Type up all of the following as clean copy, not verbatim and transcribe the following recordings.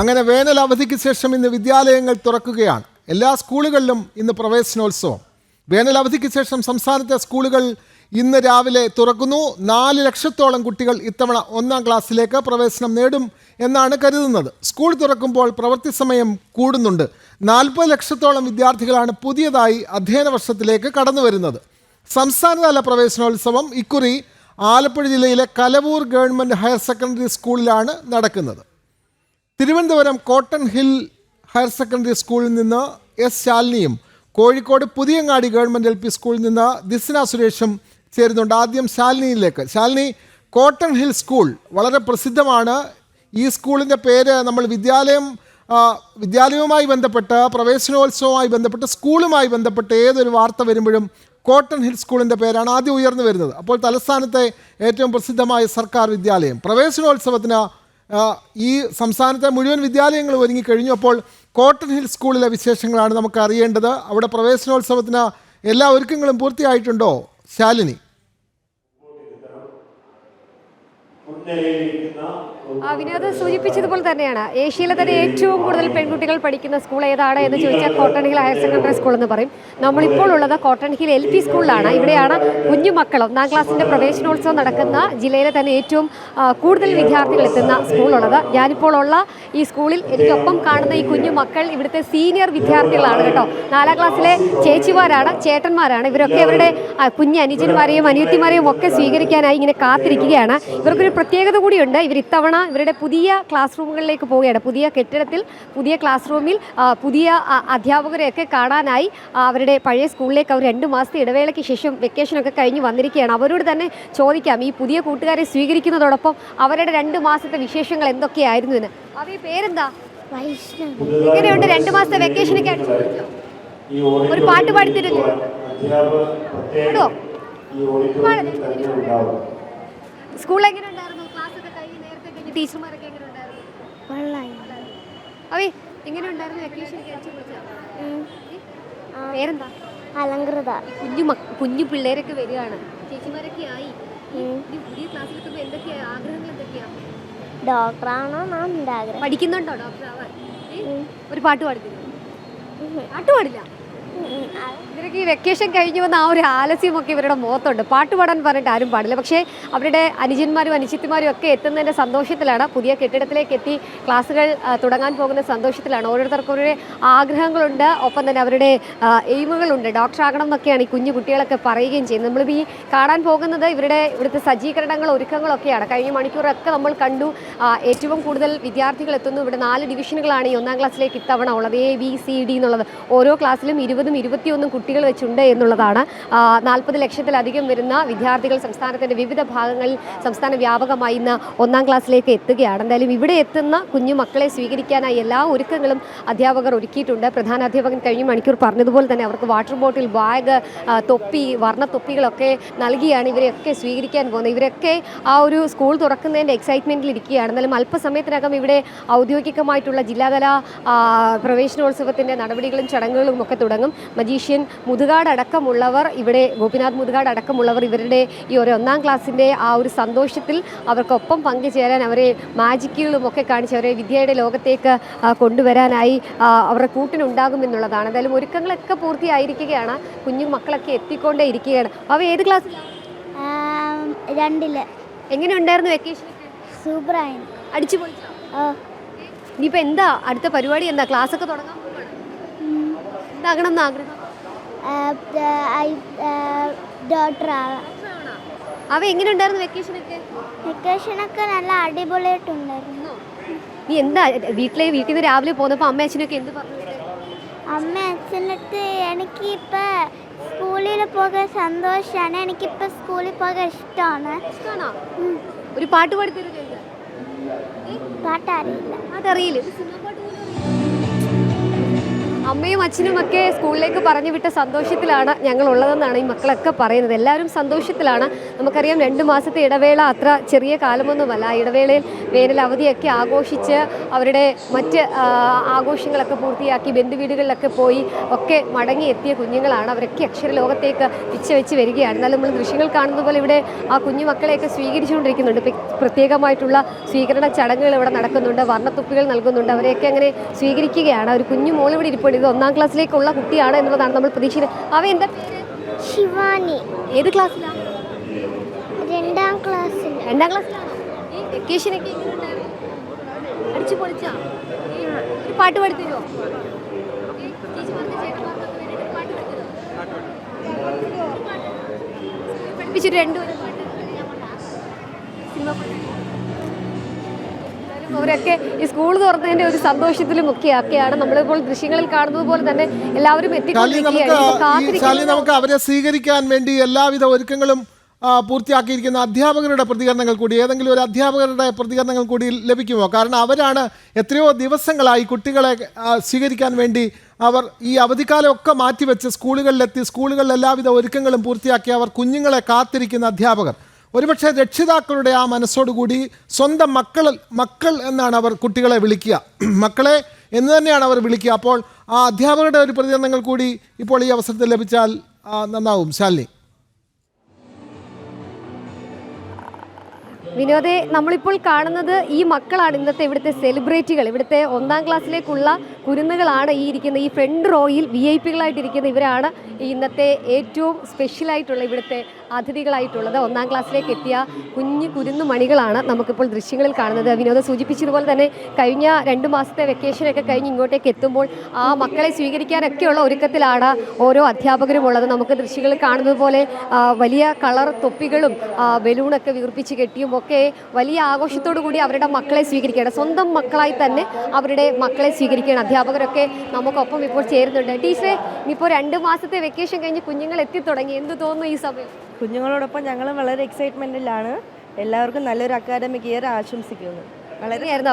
അങ്ങനെ വേനൽ അവധിക്ക് ശേഷം ഇന്ന് വിദ്യാലയങ്ങൾ തുറക്കുകയാണ്. എല്ലാ സ്കൂളുകളിലും ഇന്ന് പ്രവേശനോത്സവം. വേനൽ അവധിക്ക് ശേഷം സംസ്ഥാനത്തെ സ്കൂളുകൾ ഇന്ന് രാവിലെ തുറക്കുന്നു. 4 ലക്ഷത്തോളം കുട്ടികൾ ഇത്തവണ 1-ാം ക്ലാസ്സിലേക്ക് പ്രവേശനം നേടും എന്നാണ് കരുതുന്നത്. സ്കൂൾ തുറക്കുമ്പോൾ പ്രവൃത്തി സമയം കൂടുന്നുണ്ട്. 40 ലക്ഷത്തോളം വിദ്യാർത്ഥികളാണ് പുതിയതായി അധ്യയന വർഷത്തിലേക്ക് കടന്നു വരുന്നത്. സംസ്ഥാനതല പ്രവേശനോത്സവം ഇക്കുറി ആലപ്പുഴ ജില്ലയിലെ കലവൂർ ഗവൺമെൻറ് ഹയർ സെക്കൻഡറി സ്കൂളിലാണ് നടക്കുന്നത്. Thiruvananthapuram cotton hill higher secondary സ്കൂളിൽ നിന്ന് എസ് ശാലിനിയും കോഴിക്കോട് പുതിയങ്ങാടി ഗവൺമെൻറ് LP സ്കൂളിൽ നിന്ന് ദിസ്ന സുരേഷും ചേരുന്നുണ്ട്. ആദ്യം ശാലിനിയിലേക്ക്. ശാലിനി, കോട്ടൺ ഹിൽ സ്കൂൾ വളരെ പ്രസിദ്ധമാണ്. ഈ സ്കൂളിൻ്റെ പേര് നമ്മൾ വിദ്യാലയവുമായി ബന്ധപ്പെട്ട്, പ്രവേശനോത്സവവുമായി ബന്ധപ്പെട്ട്, സ്കൂളുമായി ബന്ധപ്പെട്ട് ഏതൊരു വാർത്ത വരുമ്പോഴും കോട്ടൺ ഹിൽ സ്കൂളിൻ്റെ പേരാണ് ആദ്യം ഉയർന്നു വരുന്നത്. അപ്പോൾ തലസ്ഥാനത്തെ ഏറ്റവും പ്രസിദ്ധമായ സർക്കാർ വിദ്യാലയം പ്രവേശനോത്സവത്തിന് ഈ സംസ്ഥാനത്തെ മുഴുവൻ വിദ്യാലയങ്ങളും ഒരുങ്ങിക്കഴിഞ്ഞു. അപ്പോൾ കോട്ടൺ ഹിൽ സ്കൂളിലെ വിശേഷങ്ങളാണ് നമുക്ക് അറിയേണ്ടത്. അവിടെ പ്രവേശനോത്സവത്തിന് എല്ലാ ഒരുക്കങ്ങളും പൂർത്തിയായിട്ടുണ്ടോ ശാലിനി? വിനോദ് സൂചിപ്പിച്ചതുപോലെ തന്നെയാണ് ഏഷ്യയിലെ തന്നെ ഏറ്റവും കൂടുതൽ പെൺകുട്ടികൾ പഠിക്കുന്ന സ്കൂൾ ഏതാണ് എന്ന് ചോദിച്ചാൽ cotton hill higher secondary school എന്ന് പറയും. നമ്മളിപ്പോൾ ഉള്ളത് കോട്ടൺ ഹിൽ LP സ്കൂളിലാണ്. ഇവിടെയാണ് കുഞ്ഞുമക്കൾ 1-ാം ക്ലാസ്സിൻ്റെ പ്രവേശനോത്സവം നടക്കുന്ന ജില്ലയിലെ തന്നെ ഏറ്റവും കൂടുതൽ വിദ്യാർത്ഥികൾ എത്തുന്ന സ്കൂളുള്ളത്. ഞാനിപ്പോൾ ഉള്ള ഈ സ്കൂളിൽ എനിക്കൊപ്പം കാണുന്ന ഈ കുഞ്ഞുമക്കൾ ഇവിടുത്തെ സീനിയർ വിദ്യാർത്ഥികളാണ് കേട്ടോ. 4-ാം ക്ലാസ്സിലെ ചേച്ചിമാരാണ്, ചേട്ടന്മാരാണ്. ഇവരൊക്കെ ഇവരുടെ കുഞ്ഞ് അനുജന്മാരെയും അനിയത്തിമാരെയും ഒക്കെ സ്വീകരിക്കാനായി ഇങ്ങനെ കാത്തിരിക്കുകയാണ്. ഇവർക്കൊരു പ്രത്യേകത കൂടിയുണ്ട്. ഇവർ ഇത്തവണ ഇവരുടെ പുതിയ ക്ലാസ് റൂമുകളിലേക്ക് പോവുകയാണ്. പുതിയ കെട്ടിടത്തിൽ, പുതിയ ക്ലാസ് റൂമിൽ പുതിയ അധ്യാപകരെയൊക്കെ കാണാനായി അവരുടെ പഴയ സ്കൂളിലേക്ക് അവർ 2 മാസത്തെ ഇടവേളയ്ക്ക് ശേഷം വെക്കേഷനൊക്കെ കഴിഞ്ഞ് വന്നിരിക്കുകയാണ്. അവരോട് തന്നെ ചോദിക്കാം ഈ പുതിയ കൂട്ടുകാരെ സ്വീകരിക്കുന്നതോടൊപ്പം അവരുടെ 2 മാസത്തെ വിശേഷങ്ങൾ എന്തൊക്കെയായിരുന്നു എന്ന്. അവരുടെ പേരെന്താ? എങ്ങനെയുണ്ട് 2 മാസത്തെ വെക്കേഷനൊക്കെ? ഒരു പാട്ട് പാടിത്തരുമല്ലോ? സ്കൂൾ എങ്ങനെ ഉണ്ടായിരുന്നു? ക്ലാസ്സൊക്കെ കഴിഞ്ഞ് നേരത്തെ കഴിഞ്ഞ് ടീച്ചർമാരൊക്കെ എങ്ങനെ ഉണ്ടായിരുന്നു? അവേ എങ്ങനെ ഉണ്ടായിരുന്നു വെക്കേഷൻ? പേരെന്താ? അലങ്കൃത. കുഞ്ഞു പിള്ളേരൊക്കെ വരികയാണ്, ചേച്ചിമാരൊക്കെ ആയി. പുതിയ ക്ലാസ്സിലെത്തുമ്പോൾ എന്തൊക്കെയാ ആഗ്രഹങ്ങൾ? എന്തൊക്കെയാ? ഡോക്ടറാണോ എൻ്റെ ആഗ്രഹം. പഠിക്കുന്നുണ്ടോ ഡോക്ടർ ആവാൻ? ഒരു പാട്ട് പാടിത്തരുമോ? പാട്ട് പാടില്ല. ഇവരൊക്കെ ഈ വെക്കേഷൻ കഴിഞ്ഞു വന്ന ആ ഒരു ആലസ്യമൊക്കെ ഇവരുടെ മുഖത്തുണ്ട്. പാട്ട് പാടാൻ പറഞ്ഞിട്ട് ആരും പാടില്ല. പക്ഷേ അവരുടെ അനുജന്മാരും അനുചിത്തിമാരും ഒക്കെ എത്തുന്നതിൻ്റെ സന്തോഷത്തിലാണ്. പുതിയ കെട്ടിടത്തിലേക്ക് എത്തി ക്ലാസ്സുകൾ തുടങ്ങാൻ പോകുന്ന സന്തോഷത്തിലാണ്. ഓരോരുത്തർക്കും ഓരോ ആഗ്രഹങ്ങളുണ്ട്, ഒപ്പം തന്നെ അവരുടെ എയിമുകളുണ്ട്. ഡോക്ടറാകണം എന്നൊക്കെയാണ് ഈ കുഞ്ഞു കുട്ടികളൊക്കെ പറയുകയും ചെയ്യുന്നത്. നമ്മളിപ്പോൾ ഈ കാണാൻ പോകുന്നത് ഇവിടുത്തെ സജ്ജീകരണങ്ങൾ, ഒരുക്കങ്ങളൊക്കെയാണ്. കഴിഞ്ഞ മണിക്കൂറൊക്കെ നമ്മൾ കണ്ടു. ഏറ്റവും കൂടുതൽ വിദ്യാർത്ഥികൾ എത്തുന്നു. ഇവിടെ 4 ഡിവിഷനുകളാണ് ഈ 1-ാം ക്ലാസ്സിലേക്ക് ഇത്തവണ ഉള്ളത്. ABCD എന്നുള്ളത്. ഓരോ ക്ലാസ്സിലും 20-21 കുട്ടികൾ വെച്ചുണ്ട് എന്നുള്ളതാണ്. 40 ലക്ഷത്തിലധികം വരുന്ന വിദ്യാർത്ഥികൾ സംസ്ഥാനത്തിൻ്റെ വിവിധ ഭാഗങ്ങളിൽ സംസ്ഥാന വ്യാപകമായി ഇന്ന് 1-ാം ക്ലാസ്സിലേക്ക് എത്തുകയാണ്. എന്തായാലും ഇവിടെ എത്തുന്ന കുഞ്ഞു മക്കളെ സ്വീകരിക്കാനായി എല്ലാ ഒരുക്കങ്ങളും അധ്യാപകർ ഒരുക്കിയിട്ടുണ്ട്. പ്രധാന അധ്യാപകൻ കഴിഞ്ഞ മണിക്കൂർ പറഞ്ഞതുപോലെ തന്നെ അവർക്ക് വാട്ടർ ബോട്ടിൽ, ബാഗ്, തൊപ്പി, വർണ്ണത്തൊപ്പികളൊക്കെ നൽകിയാണ് ഇവരെയൊക്കെ സ്വീകരിക്കാൻ പോകുന്നത്. ഇവരൊക്കെ ആ ഒരു സ്കൂൾ തുറക്കുന്നതിൻ്റെ എക്സൈറ്റ്മെൻറ്റിൽ ഇരിക്കുകയാണ്. എന്നാലും അല്പസമയത്തിനകം ഇവിടെ ഔദ്യോഗികമായിട്ടുള്ള ജില്ലാതല പ്രവേശനോത്സവത്തിൻ്റെ നടപടികളും ചടങ്ങുകളും ഒക്കെ തുടങ്ങും. മജീഷ്യൻ മുതുകാട് അടക്കമുള്ളവർ, ഇവിടെ ഗോപിനാഥ് മുതുകാട് അടക്കമുള്ളവർ ഇവരുടെ ഈ ഒരു 1-ാം ക്ലാസ്സിൻ്റെ ആ ഒരു സന്തോഷത്തിൽ അവർക്കൊപ്പം പങ്കുചേരാൻ, അവരെ മാജിക്കുകളും ഒക്കെ കാണിച്ച് അവരെ വിദ്യയുടെ ലോകത്തേക്ക് കൊണ്ടുവരാനായി അവരുടെ കൂട്ടിനുണ്ടാകുമെന്നുള്ളതാണ്. എന്തായാലും ഒരുക്കങ്ങളൊക്കെ പൂർത്തിയായിരിക്കുകയാണ്. കുഞ്ഞു മക്കളൊക്കെ എത്തിക്കൊണ്ടേ ഇരിക്കുകയാണ്. അവ ഏത് ക്ലാസ്സിലാണ്? 2-ല്. എങ്ങനെ ഉണ്ടായിരുന്നു വെക്കേഷൻ? സൂപ്പറായി. അടിച്ചു പൊളിച്ചോ? ഇനിയിപ്പോൾ എന്താ അടുത്ത പരിപാടി? എന്താ ക്ലാസ്സൊക്കെ തുടങ്ങാൻ പോവുകയാണ്? എന്താകണം എന്ന് ആഗ്രഹം? ഡോക്ടറാവാം. അവ എങ്ങനെ ഉണ്ടായിരുന്നു വെക്കേഷനൊക്കെ? വെക്കേഷനൊക്കെ നല്ല അടിപൊളിയായിട്ടുണ്ടായിരുന്നു. നീ എന്താ വീട്ടിൽ നിന്ന് രാവിലെ പോന്നപ്പോൾ അമ്മ അച്ഛനൊക്കെ എന്ത് പറഞ്ഞു? അമ്മ അച്ഛനടുത്ത് എനിക്കിപ്പോൾ സ്കൂളിൽ പോകാൻ സന്തോഷമാണ്, എനിക്കിപ്പോൾ സ്കൂളിൽ പോകാൻ ഇഷ്ടമാണ്. ഇഷ്ടമാണോ? ഒരു പാട്ട് പാടി തരുമോ? പാട്ടറിയില്ല. അതറിയില്ല. അമ്മയും അച്ഛനും ഒക്കെ സ്കൂളിലേക്ക് പറഞ്ഞു വിട്ട സന്തോഷത്തിലാണ് ഞങ്ങൾ ഉള്ളതെന്നാണ് ഈ മക്കളൊക്കെ പറയുന്നത്. എല്ലാവരും സന്തോഷത്തിലാണ്. നമുക്കറിയാം 2 മാസത്തെ ഇടവേള അത്ര ചെറിയ കാലമൊന്നുമല്ല. ആ ഇടവേളയിൽ വേനൽ അവധിയൊക്കെ ആഘോഷിച്ച് അവരുടെ മറ്റ് ആഘോഷങ്ങളൊക്കെ പൂർത്തിയാക്കി ബന്ധുവീടുകളിലൊക്കെ പോയി ഒക്കെ മടങ്ങി എത്തിയ കുഞ്ഞുങ്ങളാണ്. അവരൊക്കെ അക്ഷരലോകത്തേക്ക് വെച്ച് വരികയാണ്. എന്നാലും നമ്മൾ ദൃശ്യങ്ങൾ കാണുന്ന പോലെ ഇവിടെ ആ കുഞ്ഞു മക്കളെയൊക്കെ സ്വീകരിച്ചുകൊണ്ടിരിക്കുന്നുണ്ട്. പ്രത്യേകമായിട്ടുള്ള സ്വീകരണ ചടങ്ങുകൾ ഇവിടെ നടക്കുന്നുണ്ട്. വർണ്ണത്തുപ്പികൾ നൽകുന്നുണ്ട്. അവരെയൊക്കെ അങ്ങനെ സ്വീകരിക്കുകയാണ്. ഒരു കുഞ്ഞു മോൾ ഇവിടെ ഇരിപ്പുണ്ട്. ഇത് 1ാം ക്ലാസ്സിലേക്കുള്ള കുട്ടിയാണ് എന്നുള്ളതാണ് നമ്മൾ പ്രതീക്ഷിക്കുന്നത്. അവ എന്താ പേര്? ശിവാനി. ഏത് ക്ലാസ്സിലാണ്? 2ാം ക്ലാസ്സിൽ. 2ാം ക്ലാസ്സിലാണോ? ഈ വെക്കേഷനൊക്കെ എങ്ങനെയുണ്ടായിരുന്നു? അടിച്ചു പൊളിച്ചാ? ഒരു പാട്ട് പാടിത്തരുമോ? പഠിപ്പിച്ചിട്ട് 2 അവരൊക്കെ ഈ സ്കൂൾ തുറന്നതിന്റെ ഒരു സന്തോഷത്തിലും ഒക്കെയാണ് നമ്മളിപ്പോൾ ദൃശ്യങ്ങളിൽ കാണുന്നത് പോലെ തന്നെ എല്ലാവരും നമുക്ക് അവരെ സ്വീകരിക്കാൻ വേണ്ടി എല്ലാവിധ ഒരുക്കങ്ങളും പൂർത്തിയാക്കിയിരിക്കുന്ന അധ്യാപകരുടെ പ്രതികരണങ്ങൾ കൂടി, ഏതെങ്കിലും ഒരു അധ്യാപകരുടെ പ്രതികരണങ്ങൾ കൂടി ലഭിക്കുമോ? കാരണം അവരാണ് എത്രയോ ദിവസങ്ങളായി കുട്ടികളെ സ്വീകരിക്കാൻ വേണ്ടി അവർ ഈ അവധിക്കാലമൊക്കെ മാറ്റിവെച്ച് സ്കൂളുകളിലെത്തി സ്കൂളുകളിൽ എല്ലാവിധ ഒരുക്കങ്ങളും പൂർത്തിയാക്കി അവർ കുഞ്ഞുങ്ങളെ കാത്തിരിക്കുന്ന അധ്യാപകർ. ഒരുപക്ഷെ രക്ഷിതാക്കളുടെ ആ മനസ്സോടുകൂടി സ്വന്തം മക്കൾ എന്നാണ് അവർ കുട്ടികളെ വിളിക്കുക, മക്കളെ എന്ന് തന്നെയാണ് അവർ വിളിക്കുക. അപ്പോൾ ആ അധ്യാപകരുടെ ഒരു പ്രതികരണങ്ങൾ കൂടി ഇപ്പോൾ ഈ അവസരത്തിൽ ലഭിച്ചാൽ നന്നാവും. ശാലിനി. വിനോദെ, നമ്മളിപ്പോൾ കാണുന്നത് ഈ മക്കളാണ് ഇന്നത്തെ ഇവിടുത്തെ സെലിബ്രിറ്റികൾ. ഇവിടുത്തെ 1ാം ക്ലാസ്സിലേക്കുള്ള കുരുന്നുകളാണ് ഈ ഇരിക്കുന്ന ഈ ഫ്രണ്ട് റോയിൽ VIP കളായിട്ടിരിക്കുന്ന ഇവരാണ് ഇന്നത്തെ ഏറ്റവും സ്പെഷ്യലായിട്ടുള്ള ഇവിടുത്തെ അതിഥികളായിട്ടുള്ളത്. 1ാം ക്ലാസ്സിലേക്ക് എത്തിയ കുഞ്ഞു കുരുന്നു മണികളാണ് നമുക്കിപ്പോൾ ദൃശ്യങ്ങളിൽ കാണുന്നത്. വിനോദ സൂചിപ്പിച്ചതുപോലെ തന്നെ കഴിഞ്ഞ 2 മാസത്തെ വെക്കേഷനൊക്കെ കഴിഞ്ഞ് ഇങ്ങോട്ടേക്ക് എത്തുമ്പോൾ ആ മക്കളെ സ്വീകരിക്കാനൊക്കെയുള്ള ഒരുക്കത്തിലാണ് ഓരോ അധ്യാപകരും ഉള്ളത്. നമുക്ക് ദൃശ്യങ്ങളിൽ കാണുന്നത് പോലെ വലിയ കളർ തൊപ്പികളും ബലൂണൊക്കെ വീർപ്പിച്ച് കെട്ടിയും ഒക്കെ വലിയ ആഘോഷത്തോടു കൂടി അവരുടെ മക്കളെ സ്വീകരിക്കുകയാണ്. സ്വന്തം മക്കളായി തന്നെ അവരുടെ മക്കളെ സ്വീകരിക്കുകയാണ്. അധ്യാപകരൊക്കെ നമുക്കൊപ്പം ഇപ്പോൾ ചേരുന്നുണ്ട്. ടീച്ചറെ, ഇനിയിപ്പോൾ 2 മാസത്തെ വെക്കേഷൻ കഴിഞ്ഞ് കുഞ്ഞുങ്ങൾ എത്തിത്തുടങ്ങി. എന്ത് തോന്നുന്നു ഈ സമയം? കുഞ്ഞുങ്ങളോടൊപ്പം ഞങ്ങൾ വളരെ എക്സൈറ്റ്മെൻറ്റിലാണ്. എല്ലാവർക്കും നല്ലൊരു അക്കാദമിക് ഇയർ ആശംസിക്കുന്നു. വളരെയായിരുന്നു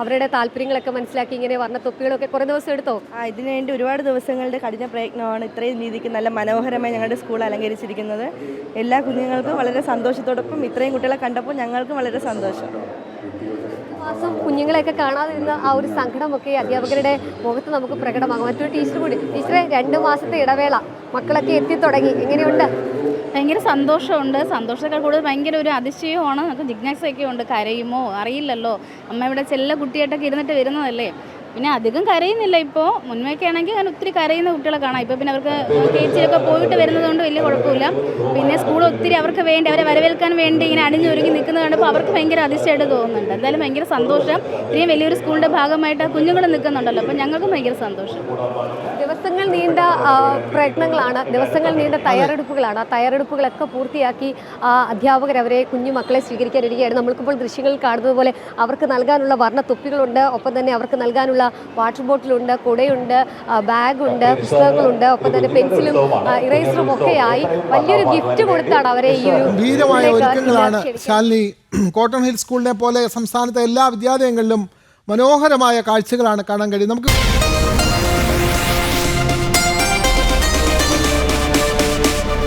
അവരുടെ താല്പര്യങ്ങളൊക്കെ മനസ്സിലാക്കി ഇങ്ങനെ വർണ്ണ തൊപ്പികളൊക്കെ കുറേ ദിവസം എടുത്തോ? ഇതിനുവേണ്ടി ഒരുപാട് ദിവസങ്ങളുടെ കഠിന പ്രയത്നമാണ് ഇത്രയും രീതിക്ക് നല്ല മനോഹരമായി ഞങ്ങളുടെ സ്കൂൾ അലങ്കരിച്ചിരിക്കുന്നത്. എല്ലാ കുഞ്ഞുങ്ങൾക്കും വളരെ സന്തോഷത്തോടൊപ്പം ഇത്രയും കുട്ടികളെ കണ്ടപ്പോൾ ഞങ്ങൾക്കും വളരെ സന്തോഷം. മാസം കുഞ്ഞുങ്ങളെയൊക്കെ കാണാതിരുന്ന ആ ഒരു സങ്കടമൊക്കെ അധ്യാപകരുടെ മുഖത്ത് നമുക്ക് പ്രകടമാകും. മറ്റൊരു ടീച്ചർ കൂടി. ടീച്ചറെ, 2 മാസത്തെ ഇടവേള മക്കളൊക്കെ എത്തിത്തുടങ്ങി, എങ്ങനെയുണ്ട്? ഭയങ്കര സന്തോഷമുണ്ട്. സന്തോഷത്തേക്കാൾ കൂടുതൽ ഭയങ്കര ഒരു അതിശയമാണ്. നമുക്ക് ജിജ്ഞാസയൊക്കെ ഉണ്ട്. കരയുമോ അറിയില്ലല്ലോ. അമ്മ ഇവിടെ ചെല്ല കുട്ടിയായിട്ടൊക്കെ ഇരുന്നിട്ട് വരുന്നതല്ലേ. പിന്നെ അധികം കരയുന്നില്ല ഇപ്പോൾ. മുൻപൊക്കെ ആണെങ്കിൽ ഞാൻ ഒത്തിരി കരയുന്ന കുട്ടികളെ കാണാം. ഇപ്പോൾ പിന്നെ അവർക്ക് കേച്ചിലൊക്കെ പോയിട്ട് വരുന്നതുകൊണ്ട് വലിയ കുഴപ്പമില്ല. പിന്നെ സ്കൂൾ ഒത്തിരി അവർക്ക് വേണ്ടി അവരെ വരവേൽക്കാൻ വേണ്ടി ഇങ്ങനെ അണിഞ്ഞൊരുങ്ങി നിൽക്കുന്നത് കണ്ടപ്പോൾ അവർക്ക് ഭയങ്കര അതിശയമായിട്ട് തോന്നുന്നുണ്ട്. എന്തായാലും ഭയങ്കര സന്തോഷം. ഇത്രയും വലിയൊരു സ്കൂളിൻ്റെ ഭാഗമായിട്ട് കുഞ്ഞുങ്ങൾ നിൽക്കുന്നുണ്ടല്ലോ. അപ്പോൾ ഞങ്ങൾക്കും ഭയങ്കര സന്തോഷം. ദിവസങ്ങൾ നീണ്ട പ്രയത്നങ്ങളാണ്, ദിവസങ്ങൾ നീണ്ട തയ്യാറെടുപ്പുകളാണ്. ആ തയ്യാറെടുപ്പുകളൊക്കെ പൂർത്തിയാക്കി അധ്യാപകർ അവരെ കുഞ്ഞു മക്കളെ സ്വീകരിക്കാനിരിക്കുകയാണ്. നമ്മൾക്കിപ്പോൾ ദൃശ്യങ്ങളിൽ കാണുന്നത് പോലെ അവർക്ക് നൽകാനുള്ള വർണ്ണ തൊപ്പികളുണ്ട്. ഒപ്പം തന്നെ അവർക്ക് നൽകാനുള്ള വാട്ടർ ബോട്ടിലുണ്ട്, കുടയുണ്ട്, ബാഗുണ്ട്, പുസ്തകങ്ങളുണ്ട്, ഒപ്പം തന്നെ പെൻസിലും ഇറേസറും ഒക്കെയായി വലിയൊരു ഗിഫ്റ്റ് കൊടുത്താണ് അവരെ ഈ ഒരു ധീരമായ ഒരുക്കങ്ങളാണ്. ശാലിനി, കോട്ടൺ ഹിൽ സ്കൂളിനെ പോലെ സംസ്ഥാനത്തെ എല്ലാ വിദ്യാലയങ്ങളിലും മനോഹരമായ കാഴ്ചകളാണ് കാണാൻ കഴിയും. നമുക്ക്